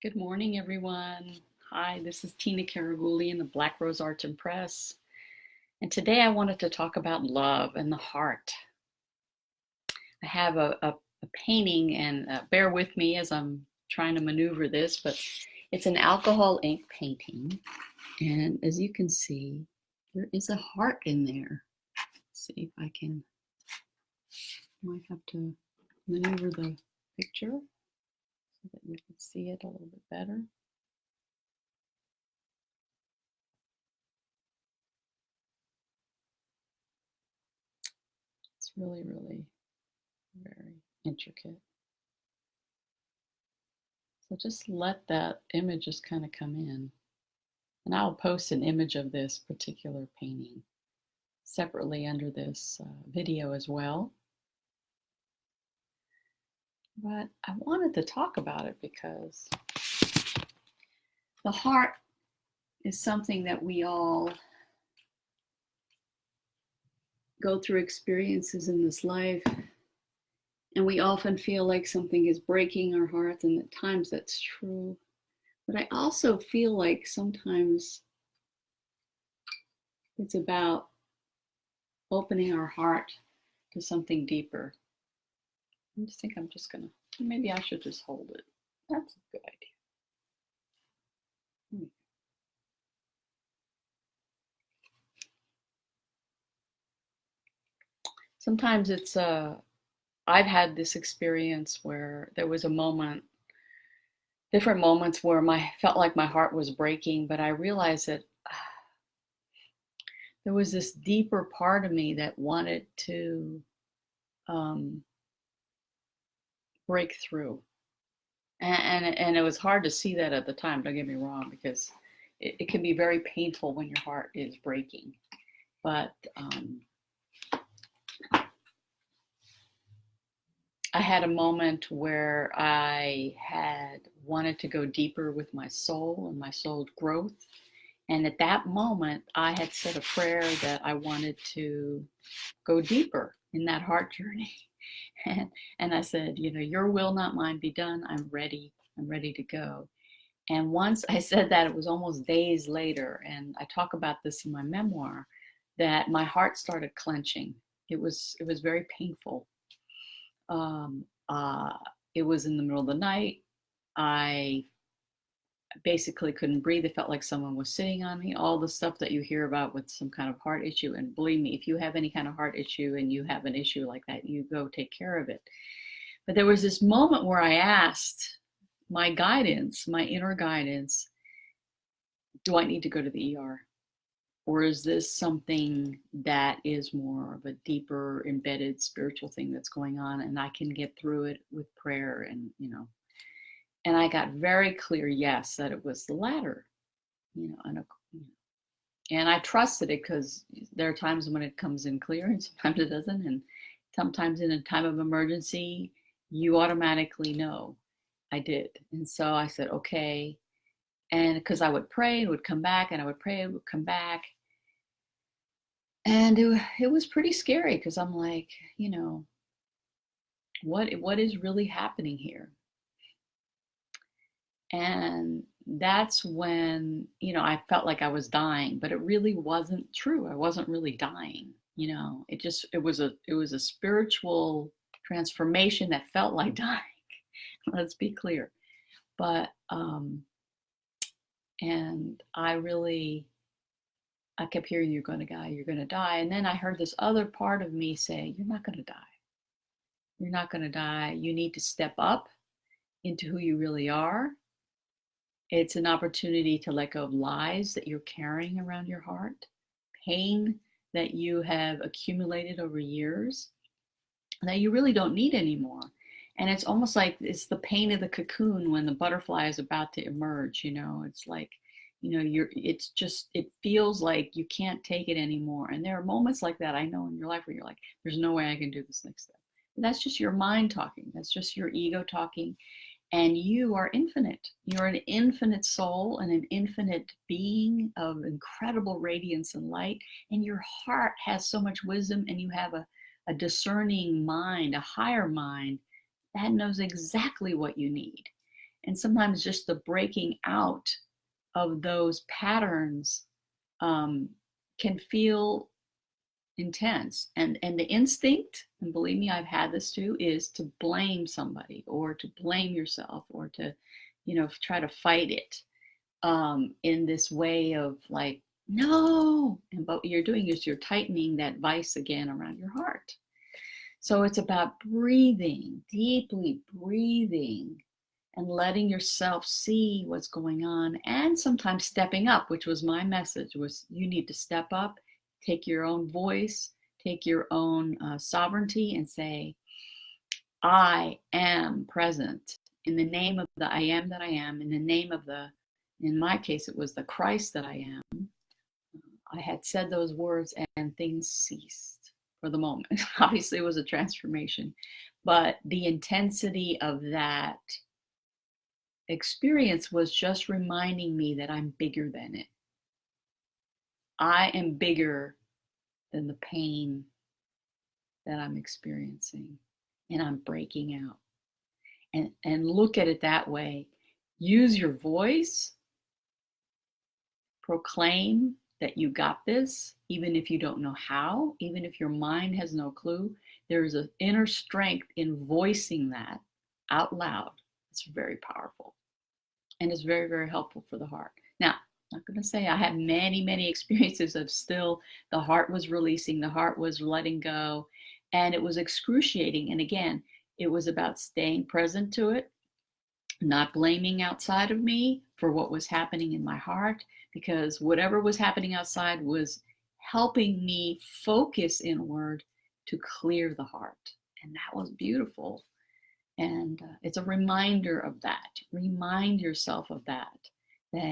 Good morning, everyone. Hi, this is Tina Karaguli in the Black Rose Arts and Press. And today I wanted to talk about love and the heart. I have a painting, and bear with me as I'm trying to maneuver this, but it's an alcohol ink painting. And as you can see, there is a heart in there. Let's see if I might have to maneuver the picture so that you can see it a little bit better. It's really, really very intricate. So just let that image just kind of come in. And I'll post an image of this particular painting separately under this video as well. But I wanted to talk about it because the heart is something that we all go through experiences in this life, and we often feel like something is breaking our hearts, and at times that's true. But I also feel like sometimes it's about opening our heart to something deeper. I just think I'm just gonna, maybe I should just hold it. That's a good idea. Sometimes it's I've had this experience where there was a moment, different moments where felt like my heart was breaking, but I realized that there was this deeper part of me that wanted to break through. And it was hard to see that at the time, don't get me wrong, because it can be very painful when your heart is breaking. But I had a moment where I had wanted to go deeper with my soul and my soul's growth. And at that moment, I had said a prayer that I wanted to go deeper in that heart journey. And I said, your will, not mine, be done. I'm ready. I'm ready to go. And once I said that, it was almost days later, and I talk about this in my memoir, that my heart started clenching. It was very painful. It was in the middle of the night. I basically couldn't breathe. It felt like someone was sitting on me. All the stuff that you hear about with some kind of heart issue. And believe me, if you have any kind of heart issue and you have an issue like that, you go take care of it. But there was this moment where I asked my guidance, my inner guidance, do I need to go to the ER? Or is this something that is more of a deeper embedded spiritual thing that's going on, and I can get through it with prayer? And I got very clear yes, that it was the latter, and I trusted it, because there are times when it comes in clear and sometimes it doesn't, and sometimes in a time of emergency you automatically know. I did. And so I said okay, and because I would pray, it would come back, and I would pray, it would come back. And it was pretty scary, because I'm like, what is really happening here? And that's when, I felt like I was dying, but it really wasn't true. I wasn't really dying. It was a spiritual transformation that felt like dying. Let's be clear. But, and I kept hearing, you're going to die, you're going to die. And then I heard this other part of me say, you're not going to die. You're not going to die. You need to step up into who you really are. It's an opportunity to let go of lies that you're carrying around your heart, pain that you have accumulated over years that you really don't need anymore. And it's almost like it's the pain of the cocoon when the butterfly is about to emerge. It's like, it feels like you can't take it anymore. And there are moments like that, I know, in your life where you're like, there's no way I can do this next step. But that's just your mind talking. That's just your ego talking. And you are infinite. You're an infinite soul and an infinite being of incredible radiance and light. And your heart has so much wisdom, and you have a discerning mind, a higher mind that knows exactly what you need. And sometimes just the breaking out of those patterns can feel intense. And the instinct, and believe me, I've had this too, is to blame somebody or to blame yourself or to, try to fight it in this way of like, no. And but what you're doing is you're tightening that vice again around your heart. So it's about breathing, deeply breathing, and letting yourself see what's going on, and sometimes stepping up, which was my message, was you need to step up, take your own voice, take your own sovereignty, and say, I am present in the name of the I am that I am, in the name of in my case, it was the Christ that I am. I had said those words and things ceased for the moment. Obviously, it was a transformation, but the intensity of that experience was just reminding me that I'm bigger than it. I am bigger than the pain that I'm experiencing, and I'm breaking out. And look at it that way. Use your voice. Proclaim that you got this, even if you don't know how, even if your mind has no clue. There's an inner strength in voicing that out loud. It's very powerful. And it's very, very helpful for the heart. Now, I'm not going to say I had many, many experiences of still the heart was releasing, the heart was letting go, and it was excruciating. And again, it was about staying present to it, not blaming outside of me for what was happening in my heart, because whatever was happening outside was helping me focus inward to clear the heart. And that was beautiful. And it's a reminder of that. Remind yourself of that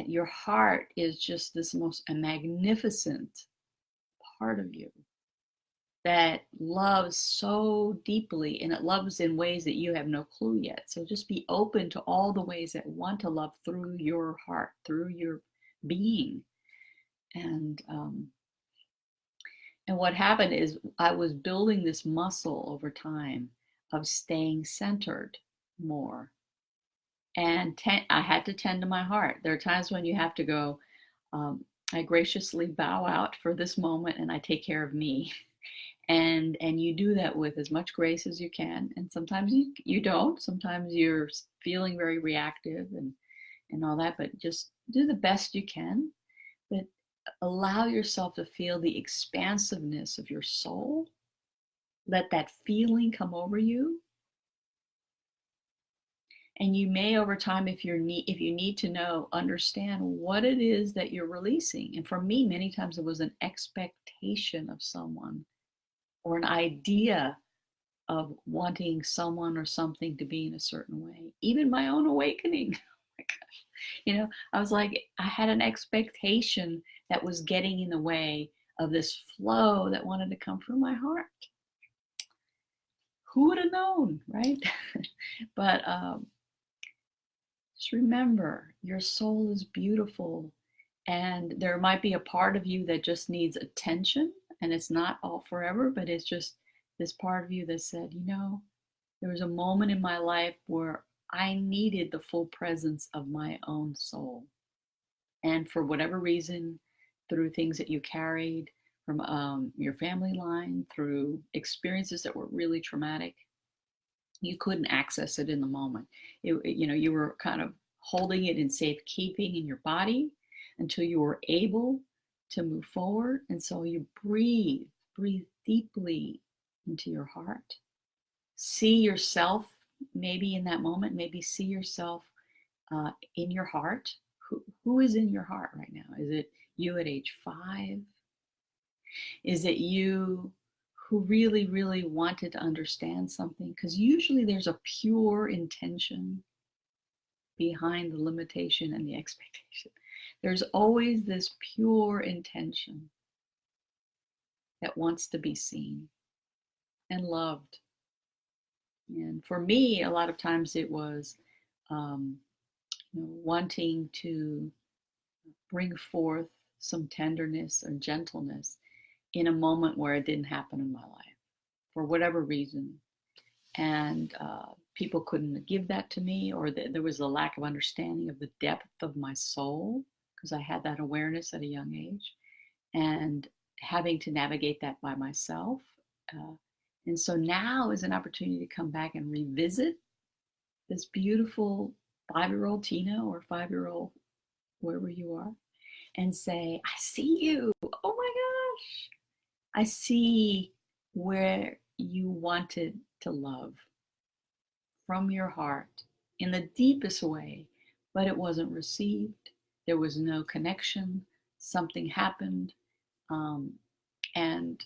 your heart is just this most magnificent part of you that loves so deeply, and it loves in ways that you have no clue yet. So just be open to all the ways that want to love through your heart, through your being. And what happened is I was building this muscle over time of staying centered more. And I had to tend to my heart. There are times when you have to go, I graciously bow out for this moment and I take care of me. And you do that with as much grace as you can. And sometimes you don't. Sometimes you're feeling very reactive and all that, but just do the best you can. But allow yourself to feel the expansiveness of your soul. Let that feeling come over you. And you may, over time, if you need to know, understand what it is that you're releasing. And for me, many times it was an expectation of someone or an idea of wanting someone or something to be in a certain way. Even my own awakening. Oh my gosh. I was like, I had an expectation that was getting in the way of this flow that wanted to come from my heart. Who would have known, right? But just remember, your soul is beautiful, and there might be a part of you that just needs attention, and it's not all forever, but it's just this part of you that said, there was a moment in my life where I needed the full presence of my own soul. And for whatever reason, through things that you carried from your family line, through experiences that were really traumatic, you couldn't access it in the moment. You were kind of holding it in safekeeping in your body until you were able to move forward. And so you breathe deeply into your heart. See yourself maybe in that moment, maybe see yourself in your heart. Who is in your heart right now? Is it you at age 5? Is it you who really, really wanted to understand something? Because usually there's a pure intention behind the limitation and the expectation. There's always this pure intention that wants to be seen and loved. And for me, a lot of times it was wanting to bring forth some tenderness or gentleness in a moment where it didn't happen in my life for whatever reason. And people couldn't give that to me, or that there was a lack of understanding of the depth of my soul, because I had that awareness at a young age, and having to navigate that by myself. Uh, and so now is an opportunity to come back and revisit this beautiful 5-year-old Tina, or 5-year-old, wherever you are, and say, I see you. Oh my gosh. I see where you wanted to love from your heart in the deepest way, but it wasn't received. There was no connection. Something happened, and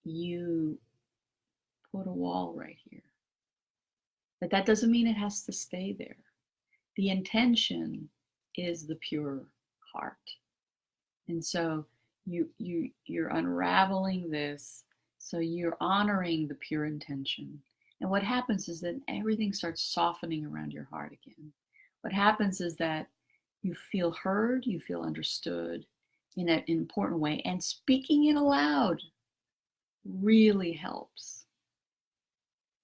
you put a wall right here. But that doesn't mean it has to stay there. The intention is the pure heart. And so you're unraveling this, so you're honoring the pure intention. And what happens is that everything starts softening around your heart again. What happens is that you feel heard, you feel understood in an important way, and speaking it aloud really helps.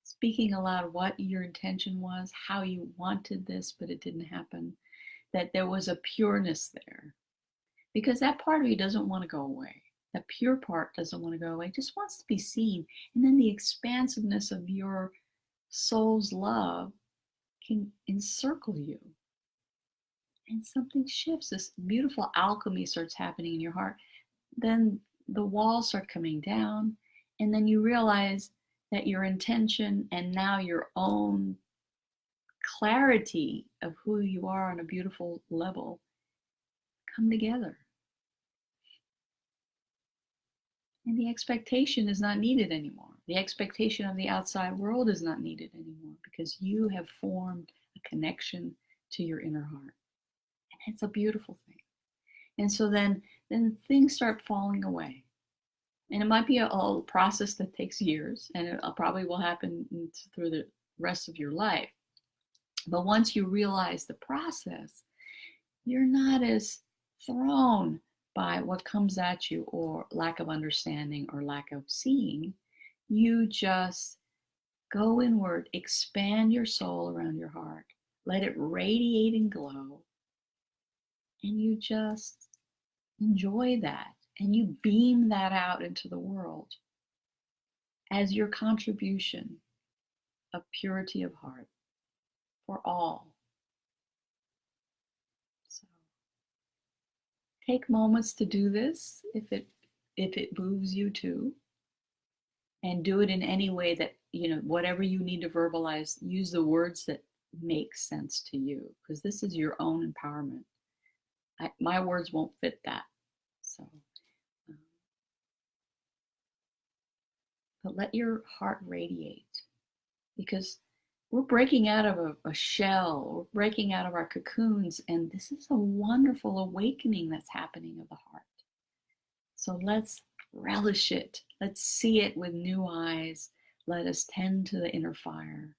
Speaking aloud what your intention was, how you wanted this, but it didn't happen, that there was a pureness there. Because that part of you doesn't want to go away. That pure part doesn't want to go away, it just wants to be seen. And then the expansiveness of your soul's love can encircle you. And something shifts. This beautiful alchemy starts happening in your heart. Then the walls start coming down. And then you realize that your intention and now your own clarity of who you are on a beautiful level come together. And the expectation is not needed anymore. The expectation of the outside world is not needed anymore, because you have formed a connection to your inner heart. And it's a beautiful thing. And so then things start falling away. And it might be a process that takes years, and it probably will happen through the rest of your life. But once you realize the process, you're not as thrown by what comes at you, or lack of understanding, or lack of seeing. You just go inward, expand your soul around your heart, let it radiate and glow, and you just enjoy that, and you beam that out into the world as your contribution of purity of heart for all. So take moments to do this if it moves you to, and do it in any way that, whatever you need to verbalize, use the words that make sense to you, because this is your own empowerment. My words won't fit that. So, but let your heart radiate, because we're breaking out of a shell, we're breaking out of our cocoons, and this is a wonderful awakening that's happening of the heart. So let's relish it. Let's see it with new eyes. Let us tend to the inner fire.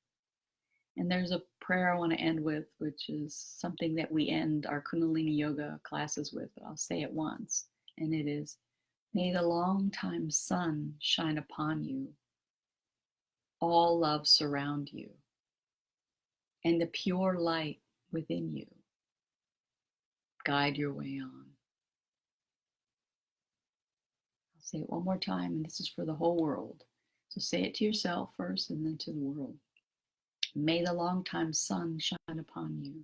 And there's a prayer I want to end with, which is something that we end our Kundalini Yoga classes with. I'll say it once, and it is, may the long-time sun shine upon you. All love surround you, and the pure light within you guide your way on. I'll say it one more time, and this is for the whole world. So say it to yourself first, and then to the world. May the long-time sun shine upon you.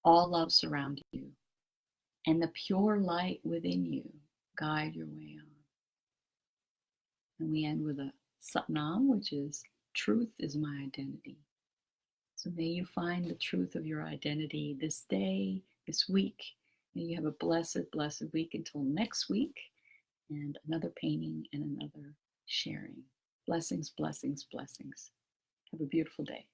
All love surround you, and the pure light within you guide your way on. And we end with a Satnam, which is, truth is my identity. So may you find the truth of your identity this day, this week. May you have a blessed, blessed week until next week, and another painting and another sharing. Blessings, blessings, blessings. Have a beautiful day.